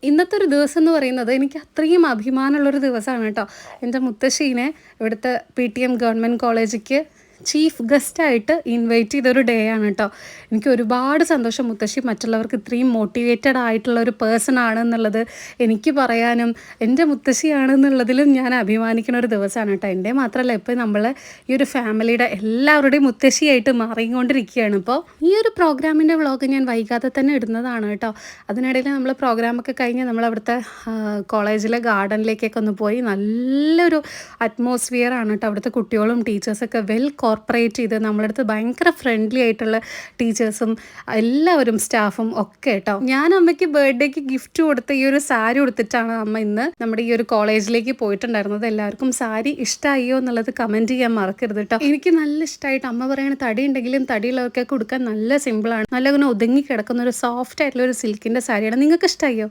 ഇന്നത്തെ ഒരു ദിവസം എന്ന് പറയുന്നത് എനിക്ക് അത്രയും അഭിമാനമുള്ളൊരു ദിവസമാണ് കേട്ടോ. എൻ്റെ മുത്തശ്ശീനെ ഇവിടുത്തെ PTM ഗവൺമെൻറ് കോളേജിലേക്ക് ചീഫ് ഗസ്റ്റായിട്ട് ഇൻവൈറ്റ് ചെയ്തൊരു ഡേ ആണ് കേട്ടോ. എനിക്ക് ഒരുപാട് സന്തോഷം. മുത്തശ്ശി മറ്റുള്ളവർക്ക് ഇത്രയും മോട്ടിവേറ്റഡ് ആയിട്ടുള്ള ഒരു പേഴ്സൺ ആണെന്നുള്ളത് എനിക്ക് പറയാനും എൻ്റെ മുത്തശ്ശിയാണെന്നുള്ളതിലും ഞാൻ അഭിമാനിക്കുന്ന ഒരു ദിവസമാണ് കേട്ടോ. എൻ്റെ മാത്രമല്ല, ഇപ്പോൾ നമ്മൾ ഈ ഒരു ഫാമിലിയുടെ എല്ലാവരുടെയും മുത്തശ്ശിയായിട്ട് മാറിക്കൊണ്ടിരിക്കുകയാണ്. ഇപ്പോൾ ഈ ഒരു പ്രോഗ്രാമിൻ്റെ വ്ളോഗ് ഞാൻ വൈകാതെ തന്നെ ഇടുന്നതാണ് കേട്ടോ. അതിനിടയിൽ നമ്മൾ പ്രോഗ്രാമൊക്കെ കഴിഞ്ഞ് നമ്മളവിടുത്തെ കോളേജിലെ ഗാർഡനിലേക്കൊക്കെ ഒന്ന് പോയി. നല്ലൊരു അറ്റ്മോസ്ഫിയർ ആണ് കേട്ടോ. അവിടുത്തെ കുട്ടികളും ടീച്ചേഴ്സൊക്കെ കോർപ്പറേറ്റ് ചെയ്ത് നമ്മളടുത്ത് ഭയങ്കര ഫ്രണ്ട്ലി ആയിട്ടുള്ള ടീച്ചേഴ്സും എല്ലാവരും സ്റ്റാഫും ഒക്കെ കേട്ടോ. ഞാൻ അമ്മയ്ക്ക് ബർത്ത്ഡേക്ക് ഗിഫ്റ്റ് കൊടുത്ത ഈ ഒരു സാരി കൊടുത്തിട്ടാണ് അമ്മ ഇന്ന് നമ്മുടെ ഈ ഒരു കോളേജിലേക്ക് പോയിട്ടുണ്ടായിരുന്നത്. എല്ലാവർക്കും സാരി ഇഷ്ടമായോ എന്നുള്ളത് കമൻറ്റ് ചെയ്യാൻ മറക്കരുത് കേട്ടോ. എനിക്ക് നല്ല ഇഷ്ടമായിട്ട്. അമ്മ പറയണ തടി ഉണ്ടെങ്കിലും തടിയുള്ളവർക്കൊക്കെ കൊടുക്കാൻ നല്ല സിമ്പിളാണ്. നല്ല ഇങ്ങനെ ഒതുങ്ങി കിടക്കുന്ന ഒരു സോഫ്റ്റ് ആയിട്ടുള്ള ഒരു സിൽക്കിൻ്റെ സാരിയാണ്. നിങ്ങൾക്ക് ഇഷ്ടമായോ?